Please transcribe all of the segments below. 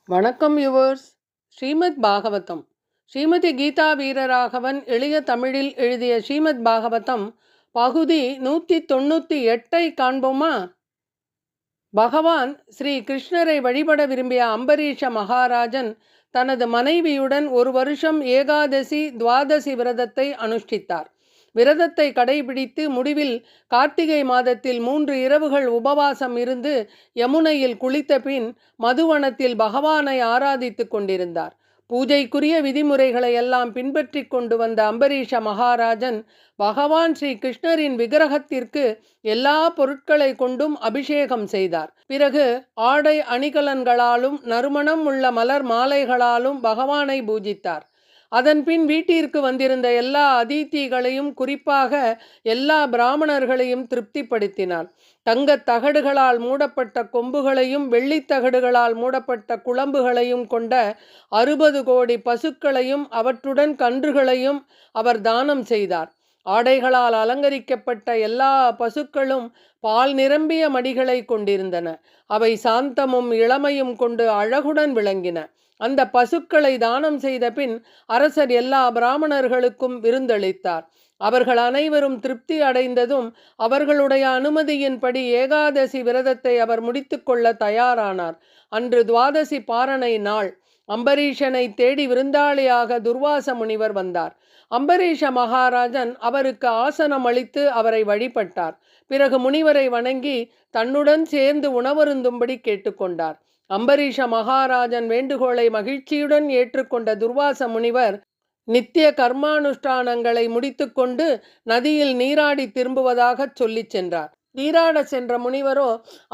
வணக்கம் யுவர்ஸ். ஸ்ரீமத் பாகவதம். ஸ்ரீமதி கீதா வீரராகவன் எளிய தமிழில் எழுதிய ஸ்ரீமத் பாகவதம் பகுதி 198 காண்போமா? பகவான் ஸ்ரீ கிருஷ்ணரை வழிபட விரும்பிய அம்பரீஷ மகாராஜன் தனது மனைவியுடன் ஒரு வருஷம் ஏகாதசி துவாதசி விரதத்தை அனுஷ்டித்தார். விரதத்தை கடைபிடித்து முடிவில் கார்த்திகை மாதத்தில் 3 இரவுகள் உபவாசம் இருந்து யமுனையில் குளித்த பின் மதுவனத்தில் பகவானை ஆராதித்து கொண்டிருந்தார். பூஜைக்குரிய விதிமுறைகளை எல்லாம் பின்பற்றி கொண்டு வந்த அம்பரீஷ மகாராஜன் பகவான் ஸ்ரீ கிருஷ்ணரின் விக்கிரகத்திற்கு எல்லா பொருட்களை கொண்டும் அபிஷேகம் செய்தார். பிறகு ஆடை அணிகலன்களாலும் நறுமணம் உள்ள மலர் மாலைகளாலும் பகவானை பூஜித்தார். அதன்பின் வீட்டிற்கு வந்திருந்த எல்லா அதிதிகளையும் குறிப்பாக எல்லா பிராமணர்களையும் திருப்திப்படுத்தினார். தங்கத் தகடுகளால் மூடப்பட்ட கொம்புகளையும் வெள்ளித்தகடுகளால் மூடப்பட்ட குளம்புகளையும் கொண்ட 60 கோடி பசுக்களையும் அவற்றுடன் கன்றுகளையும் அவர் தானம் செய்தார். ஆடைகளால் அலங்கரிக்கப்பட்ட எல்லா பசுக்களும் பால் நிரம்பிய மடிகளை கொண்டிருந்தன. அவை சாந்தமும் இளமையும் கொண்டு அழகுடன் விளங்கின. அந்த பசுக்களை தானம் செய்த பின் அரசர் எல்லா பிராமணர்களுக்கும் விருந்தளித்தார். அவர்கள் அனைவரும் திருப்தி அடைந்ததும் அவர்களுடைய அனுமதியின்படி ஏகாதசி விரதத்தை அவர் முடித்து கொள்ள தயாரானார். அன்று துவாதசி பாரணை நாள். அம்பரீஷனை தேடி விருந்தாளியாக துர்வாச முனிவர் வந்தார். அம்பரீஷ மகாராஜன் அவருக்கு ஆசனம் அளித்து அவரை வழிபட்டார். பிறகு முனிவரை வணங்கி தன்னுடன் சேர்ந்து உணவருந்தும்படி கேட்டுக்கொண்டார். அம்பரீஷ மகாராஜன் வேண்டுகோளை மகிழ்ச்சியுடன் ஏற்றுக்கொண்ட துர்வாச முனிவர் நித்திய கர்மானுஷ்டானங்களை முடித்து கொண்டு நதியில் நீராடி திரும்புவதாக சொல்லிச் சென்றார். நீராட சென்ற முனிவரோ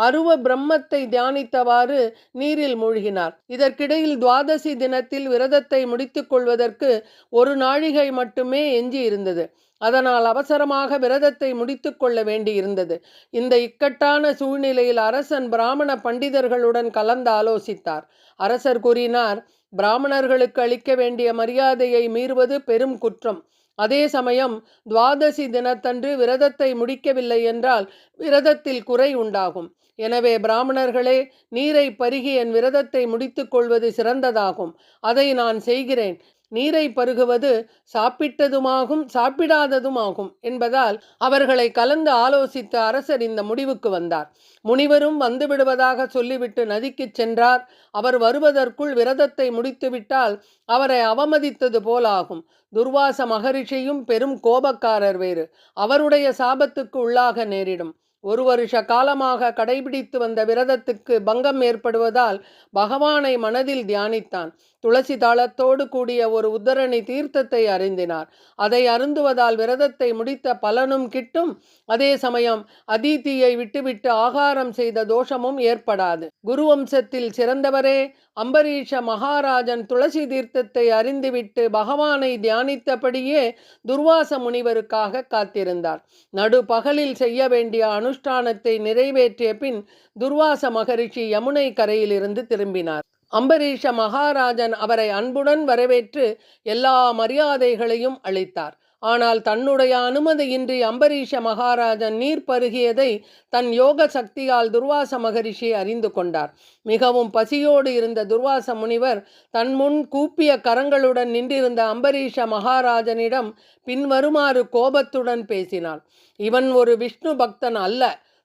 அருவ பிரம்மத்தை தியானித்தவாறு நீரில் மூழ்கினார். இதற்கிடையில் துவாதசி தினத்தில் விரதத்தை முடித்து கொள்வதற்கு 1 நாழிகை மட்டுமே எஞ்சி இருந்தது. அதனால் அவசரமாக விரதத்தை முடித்து கொள்ள வேண்டியிருந்தது. இந்த இக்கட்டான சூழ்நிலையில் அரசன் பிராமண பண்டிதர்களுடன் கலந்து ஆலோசித்தார். அரசர் கூறினார், பிராமணர்களுக்கு அளிக்க வேண்டிய மரியாதையை மீறுவது பெரும் குற்றம். அதே சமயம் துவாதசி தினத்தன்று விரதத்தை முடிக்கவில்லை என்றால் விரதத்தில் குறை உண்டாகும். எனவே பிராமணர்களே, நீரை பருகி என் விரதத்தை முடித்து கொள்வது சிறந்ததாகும். அதை நான் செய்கிறேன். நீரை பருகுவது சாப்பிட்டதுமாகும் சாப்பிடாததுமாகும் என்பதால் அவர்களை கலந்து ஆலோசித்து அரசர் இந்த முடிவுக்கு வந்தார். முனிவரும் வந்துவிடுவதாக சொல்லிவிட்டு நதிக்கு சென்றார். அவர் வருவதற்குள் விரதத்தை முடித்துவிட்டால் அவரை அவமதித்தது போலாகும். துர்வாச மகரிஷியும் பெரும் கோபக்காரர் வேறு. அவருடைய சாபத்துக்கு உள்ளாக நேரிடும். 1 வருஷ காலமாக கடைபிடித்து வந்த விரதத்துக்கு பங்கம் ஏற்படுவதால் பகவானை மனதில் தியானித்தான். துளசி தாளத்தோடு கூடிய ஒரு உத்தரணி தீர்த்தத்தை அருந்தினார். அதை அருந்துவதால் விரதத்தை முடித்த பலனும் கிட்டும். அதே சமயம் அதிதியை விட்டுவிட்டு ஆகாரம் செய்த தோஷமும் ஏற்படாது. குருவம்சத்தில் சிறந்தவரே, அம்பரீஷ மகாராஜன் துளசி தீர்த்தத்தை அறிந்துவிட்டு பகவானை தியானித்தபடியே துர்வாச முனிவருக்காக காத்திருந்தார். நடு பகலில் செய்ய வேண்டிய அனுஷ்டானத்தை நிறைவேற்றிய பின் துர்வாச மகரிஷி யமுனை கரையிலிருந்து திரும்பினார். அம்பரீஷ மகாராஜன் அவரை அன்புடன் வரவேற்று எல்லா மரியாதைகளையும் அளித்தார். ஆனால் தன்னுடைய அனுமதியின்றி அம்பரீஷ மகாராஜன் நீர் பருகியதை தன் யோக சக்தியால் துர்வாச மகரிஷி அறிந்து கொண்டார். மிகவும் பசியோடு இருந்த துர்வாச முனிவர் தன் முன் கூப்பிய கரங்களுடன் நின்றிருந்த அம்பரீஷ மகாராஜனிடம் பின்வருமாறு கோபத்துடன் பேசினான். இவன் ஒரு விஷ்ணு பக்தன் அல்ல.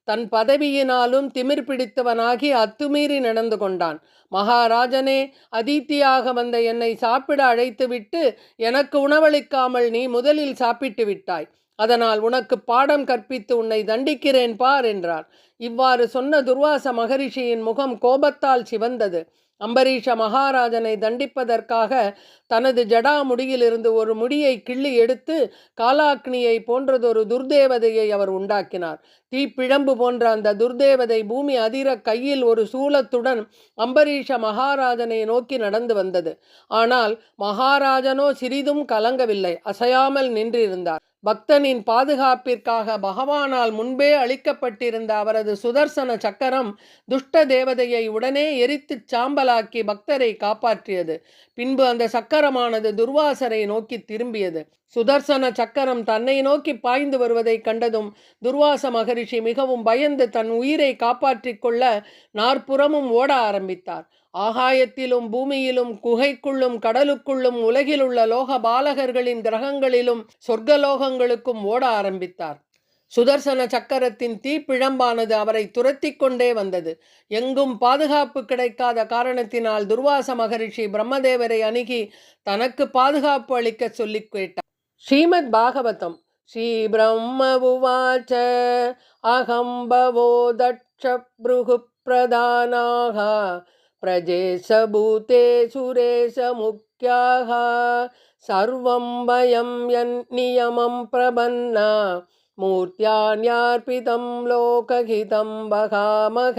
தன் பதவியினாலும் திமிர் பிடித்தவனாகி அத்துமீறி நடந்து கொண்டான். மகாராஜனே, அதித்தியாக வந்த என்னை சாப்பிட அழைத்துவிட்டு எனக்கு உணவளிக்காமல் நீ முதலில் சாப்பிட்டு விட்டாய். அதனால் உனக்கு பாடம் கற்பித்து உன்னை தண்டிக்கிறேன் பார் என்றார். இவ்வாறு சொன்ன துர்வாச மகரிஷியின் முகம் கோபத்தால் சிவந்தது. அம்பரீஷ மகாராஜனை தண்டிப்பதற்காக தனது ஜடாமுடியிலிருந்து ஒரு முடியை கிள்ளி எடுத்து காலாக்னியை போன்றதொரு துர்தேவதையை அவர் உண்டாக்கினார். தீப்பிழம்பு போன்ற அந்த துர்தேவதை பூமி அதிர கையில் ஒரு சூலத்துடன் அம்பரீஷ மகாராஜனை நோக்கி நடந்து வந்தது. ஆனால் மகாராஜனோ சிறிதும் கலங்கவில்லை. அசையாமல் நின்றிருந்தார். பக்தனின் பாதுகாப்பிற்காக பகவானால் முன்பே அளிக்கப்பட்டிருந்த அவரது தனது சுதர்சன சக்கரம் துஷ்ட தேவதையை உடனே எரித்துச் சாம்பலாக்கி பக்தரை காப்பாற்றியது. பின்பு அந்த சக்கரமானது துர்வாசரை நோக்கி திரும்பியது. சுதர்சன சக்கரம் தன்னை நோக்கி பாய்ந்து வருவதை கண்டதும் துர்வாச மகரிஷி மிகவும் பயந்து தன் உயிரை காப்பாற்றிக் கொள்ள நாற்புறமும் ஓட ஆரம்பித்தார். ஆகாயத்திலும் பூமியிலும் குகைக்குள்ளும் கடலுக்குள்ளும் உலகிலுள்ள லோக பாலகர்களின் கிரகங்களிலும் சொர்க்கலோகங்களுக்கும் ஓட ஆரம்பித்தார். சுதர்சன சக்கரத்தின் தீப்பிழம்பானது அவரை துரத்தி கொண்டே வந்தது. எங்கும் பாதுகாப்பு கிடைக்காத காரணத்தினால் துர்வாச மகரிஷி பிரம்மதேவரை அணுகி தனக்கு பாதுகாப்பு அளிக்க சொல்லி கேட்டார். ஸ்ரீமத் பாகவதம். ஸ்ரீ பிரம்ம உவாச்ச அகம் பவோ தட்ச ப்ருகு பிரதானாக பிரஜேஷ பூதே சுரேஷ முக்யாக சர்வம் வயம் யன் நியமம் பிரபன்னா மூர்த்தியான்யார்பிதம் லோகஹிதம் வகாமக.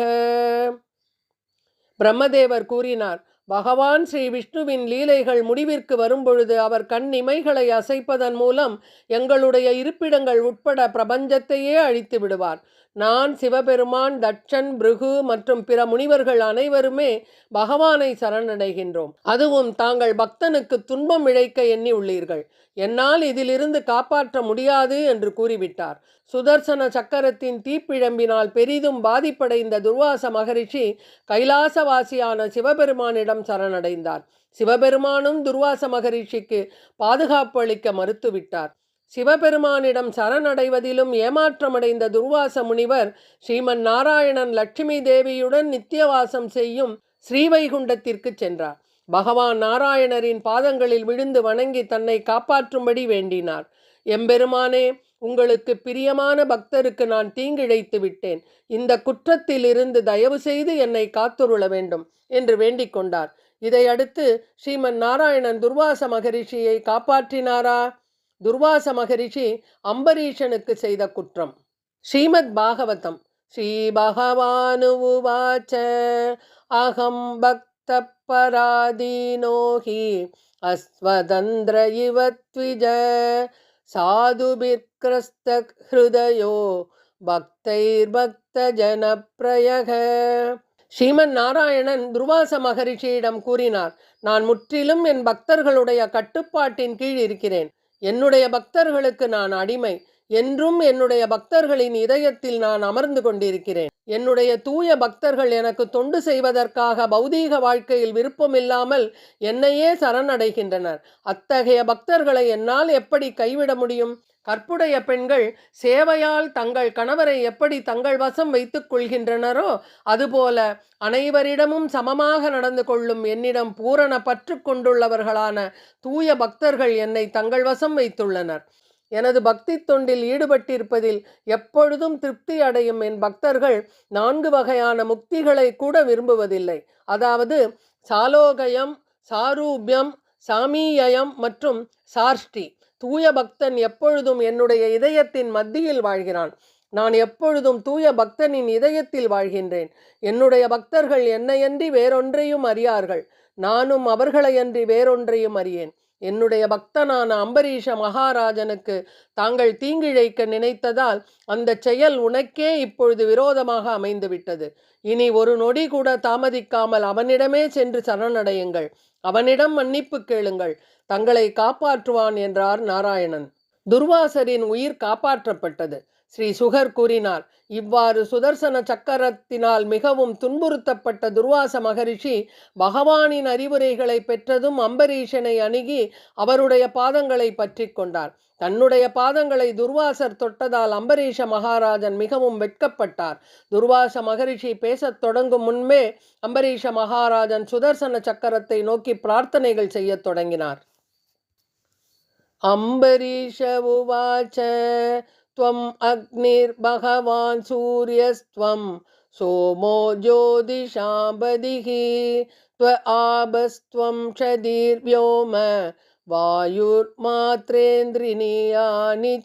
பிரம்மதேவர் கூறினார், பகவான் ஸ்ரீ விஷ்ணுவின் லீலைகள் முடிவிற்கு வரும்பொழுது அவர் கண் இமைகளை அசைப்பதன் மூலம் எங்களுடைய இருப்பிடங்கள் உட்பட பிரபஞ்சத்தையே அழித்து விடுவார். நான், சிவபெருமான், தட்சன், பிருகு மற்றும் பிற முனிவர்கள் அனைவருமே பகவானை சரணடைகின்றோம். அதுவும் தாங்கள் பக்தனுக்கு துன்பம் இழைக்க எண்ணி உள்ளீர்கள். என்னால் இதிலிருந்து காப்பாற்ற முடியாது என்று கூறிவிட்டார். சுதர்சன சக்கரத்தின் தீப்பிழம்பினால் பெரிதும் பாதிப்படைந்த துர்வாச மகரிஷி கைலாசவாசியான சிவபெருமானிடம் சரணடைந்தார். சிவபெருமானும் துர்வாச மகரிஷிக்கு பாதுகாப்பு அளிக்க மறுத்துவிட்டார். சிவபெருமானிடம் சரணடைவதிலும் ஏமாற்றமடைந்த துர்வாச முனிவர் ஸ்ரீமன் நாராயணன் லட்சுமி தேவியுடன் நித்தியவாசம் செய்யும் ஸ்ரீவைகுண்டத்திற்கு சென்றார். பகவான் நாராயணரின் பாதங்களில் விழுந்து வணங்கி தன்னை காப்பாற்றும்படி வேண்டினார். எம்பெருமானே, உங்களுக்கு பிரியமான பக்தருக்கு நான் தீங்கிழைத்து விட்டேன். இந்த குற்றத்திலிருந்து தயவு செய்து என்னை காத்துருள வேண்டும் என்று வேண்டிக் கொண்டார். இதையடுத்து ஸ்ரீமன் நாராயணன் துர்வாச மகரிஷியை காப்பாற்றினாரா? துர்வாச மகரிஷி அம்பரீஷனுக்கு செய்த குற்றம். ஸ்ரீமத் பாகவதம். ஸ்ரீ பகவானு உவாச்ச அகம் பக்த பராதீனோஹி அஸ்வதந்திர இவ த்விஜ சாதுபிர்க்ரஸ்த ஹிருதயோ பக்தைர் பக்த ஜனப்ரயக. ஸ்ரீமன் நாராயணன் துர்வாச மகரிஷியிடம் கூறினார், நான் முற்றிலும் என் பக்தர்களுடைய கட்டுப்பாட்டின் கீழ் இருக்கிறேன். என்னுடைய பக்தர்களுக்கு நான் அடிமை. என்றும் என்னுடைய பக்தர்களின் இதயத்தில் நான் அமர்ந்து கொண்டிருக்கிறேன். என்னுடைய தூய பக்தர்கள் எனக்கு தொண்டு செய்வதற்காக பௌதீக வாழ்க்கையில் விருப்பமில்லாமல் என்னையே சரணடைகின்றனர். அத்தகைய பக்தர்களை என்னால் எப்படி கைவிட முடியும்? கற்புடைய பெண்கள் சேவையால் தங்கள் கணவரை எப்படி தங்கள் வசம் வைத்துக் கொள்கின்றனரோ அதுபோல அனைவரிடமும் சமமாக நடந்து கொள்ளும் என்னிடம் பூரண பற்று கொண்டுள்ளவர்களான தூய பக்தர்கள் என்னை தங்கள் வசம் வைத்துள்ளனர். எனது பக்தி தொண்டில் ஈடுபட்டிருப்பதில் எப்பொழுதும் திருப்தி அடையும் என் பக்தர்கள் 4 வகையான முக்திகளை கூட விரும்புவதில்லை. அதாவது சாலோகயம், சாரூபியம், சாமீயம் மற்றும் சார்ஷ்டி. தூய பக்தன் எப்பொழுதும் என்னுடைய இதயத்தின் மத்தியில் வாழ்கிறான். நான் எப்பொழுதும் தூய பக்தனின் இதயத்தில் வாழ்கின்றேன். என்னுடைய பக்தர்கள் என்னையன்றி வேறொன்றையும் அறியார்கள். நானும் அவர்களையன்றி வேறொன்றையும் அறியேன். என்னுடைய பக்தனான அம்பரீஷ மகாராஜனுக்கு தாங்கள் தீங்கிழைக்க நினைத்ததால் அந்த செயல் உனக்கே இப்பொழுது விரோதமாக அமைந்துவிட்டது. இனி ஒரு நொடி கூட தாமதிக்காமல் அவனிடமே சென்று சரணடையுங்கள். அவனிடம் மன்னிப்பு கேளுங்கள். தங்களை காப்பாற்றுவான் என்றார் நாராயணன். துர்வாசரின் உயிர் காப்பாற்றப்பட்டது. ஸ்ரீ சுகர் கூறினார், இவ்வாறு சுதர்சன சக்கரத்தினால் மிகவும் துன்புறுத்தப்பட்ட துர்வாச மகரிஷி பகவானின் அறிவுரைகளை பெற்றதும் அம்பரீஷனை அணுகி அவருடைய பாதங்களை பற்றி கொண்டார். தன்னுடைய பாதங்களை துர்வாசர் தொட்டதால் அம்பரீஷ மகாராஜன் மிகவும் வெட்கப்பட்டார். துர்வாச மகரிஷி பேசத் தொடங்கும் முன்பே அம்பரீஷ மகாராஜன் சுதர்சன சக்கரத்தை நோக்கி பிரார்த்தனைகள் செய்ய தொடங்கினார். அம்பரீஷ உவாச்ச त्वम् अग्निर्भगवान् सूर्यस्त्वं सोमो ज्योतिषाबधिः त्व आबस्त्वं क्षदिर्व्योम वायुर्मात्रेन्द्रियाणि च.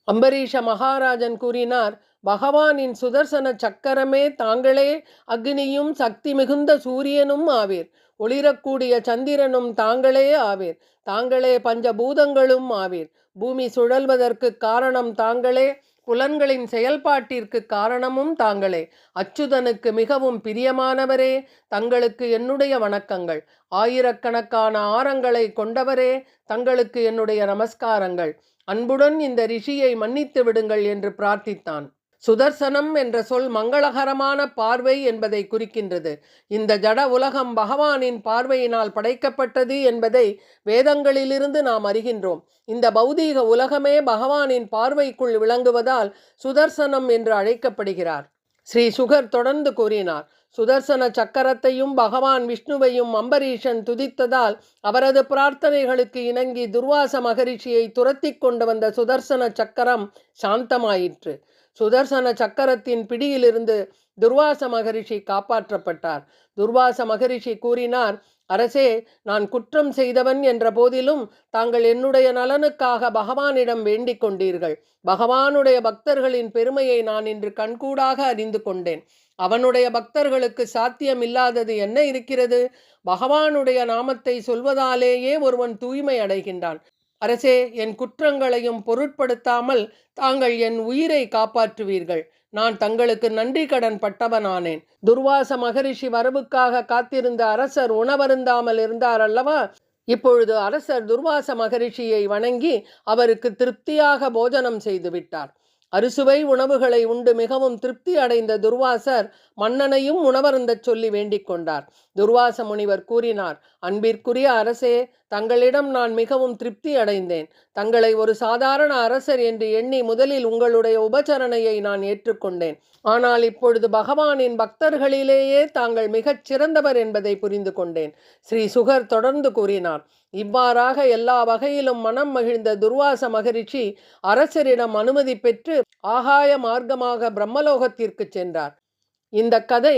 அம்பரீஷ மகாராஜன் கூறினார், பகவானின் சுதர்சன சக்கரமே தாங்களே அக்னியும் சக்தி மிகுந்த சூரியனும் ஆவீர். ஒளிரக்கூடிய சந்திரனும் தாங்களே ஆவீர். தாங்களே பஞ்சபூதங்களும் ஆவீர். பூமி சுழல்வதற்கு காரணம் தாங்களே. புலன்களின் செயல்பாட்டிற்கு காரணமும் தாங்களே. அச்சுதனுக்கு மிகவும் பிரியமானவரே, தங்களுக்கு என்னுடைய வணக்கங்கள். ஆயிரக்கணக்கான ஆரங்களை கொண்டவரே, தங்களுக்கு என்னுடைய நமஸ்காரங்கள். அன்புடன் இந்த ரிஷியை மன்னித்து விடுங்கள் என்று பிரார்த்தித்தான். சுதர்சனம் என்ற சொல் மங்களகரமான பார்வை என்பதை குறிக்கின்றது. இந்த ஜட உலகம் பகவானின் பார்வையினால் படைக்கப்பட்டது என்பதை வேதங்களிலிருந்து நாம் அறிகின்றோம். இந்த பௌதீக உலகமே பகவானின் பார்வைக்குள் விளங்குவதால் சுதர்சனம் என்று அழைக்கப்படுகிறார். ஸ்ரீ சுகர் தொடர்ந்து கூறினார், சுதர்சன சக்கரத்தையும் பகவான் விஷ்ணுவையும் அம்பரீஷன் துதித்ததால் அவரது பிரார்த்தனைகளுக்கு இணங்கி துர்வாச மகரிஷியை துரத்தி கொண்டு வந்த சுதர்சன சக்கரம் சாந்தமாயிற்று. சுதர்சன சக்கரத்தின் பிடியிலிருந்து துர்வாச மகரிஷி காப்பாற்றப்பட்டார். துர்வாச மகரிஷி கூறினார், அரசே, நான் குற்றம் செய்தவன் என்ற போதிலும் தாங்கள் என்னுடைய நலனுக்காக பகவானிடம் வேண்டிக் கொண்டீர்கள். பகவானுடைய பக்தர்களின் பெருமையை நான் இன்று கண்கூடாக அறிந்து கொண்டேன். அவனுடைய பக்தர்களுக்கு சாத்தியமில்லாதது என்ன இருக்கிறது? பகவானுடைய நாமத்தை சொல்வதாலேயே ஒருவன் தூய்மை அடைகின்றான். அரசே, என் குற்றங்களையும் பொருட்படுத்தாமல் தாங்கள் என் உயிரை காப்பாற்றுவீர்கள். நான் தங்களுக்கு நன்றி கடன் பட்டவனானேன். துர்வாச மகரிஷி வரவுக்காக காத்திருந்த அரசர் உணவருந்தாமல் இருந்தார் அல்லவா? இப்பொழுது அரசர் துர்வாச மகரிஷியை வணங்கி அவருக்கு திருப்தியாக போஜனம் செய்து விட்டார். அறுசுவை உணவுகளை உண்டு மிகவும் திருப்தி அடைந்த துர்வாசர் மன்னனையும் உணவருந்தச் சொல்லி வேண்டிக் கொண்டார். துர்வாச முனிவர் கூறினார், அன்பிற்குரிய அரசே, தங்களிடம் நான் மிகவும் திருப்தி அடைந்தேன். தங்களை ஒரு சாதாரண அரசர் என்று எண்ணி முதலில் உங்களுடைய உபசரணையை நான் ஏற்றுக்கொண்டேன். ஆனால் இப்பொழுது பகவானின் பக்தர்களிலேயே தாங்கள் மிகச் சிறந்தவர் என்பதை புரிந்து கொண்டேன். ஸ்ரீ சுகர் தொடர்ந்து கூறினார், இவ்வாறாக எல்லா வகையிலும் மனம் மகிழ்ந்த துர்வாச மகரிஷி அரசரிடம் அனுமதி பெற்று ஆகாய மார்க்கமாக பிரம்மலோகத்திற்கு சென்றார். இந்த கதை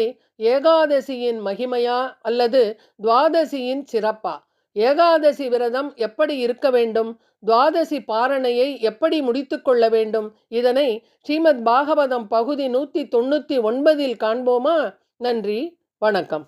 ஏகாதசியின் மகிமையா அல்லது துவாதசியின் சிறப்பா? ஏகாதசி விரதம் எப்படி இருக்க வேண்டும்? துவாதசி பாரணையை எப்படி முடித்து கொள்ள வேண்டும்? இதனை ஸ்ரீமத் பாகவதம் பகுதி 199 காண்போமா? நன்றி, வணக்கம்.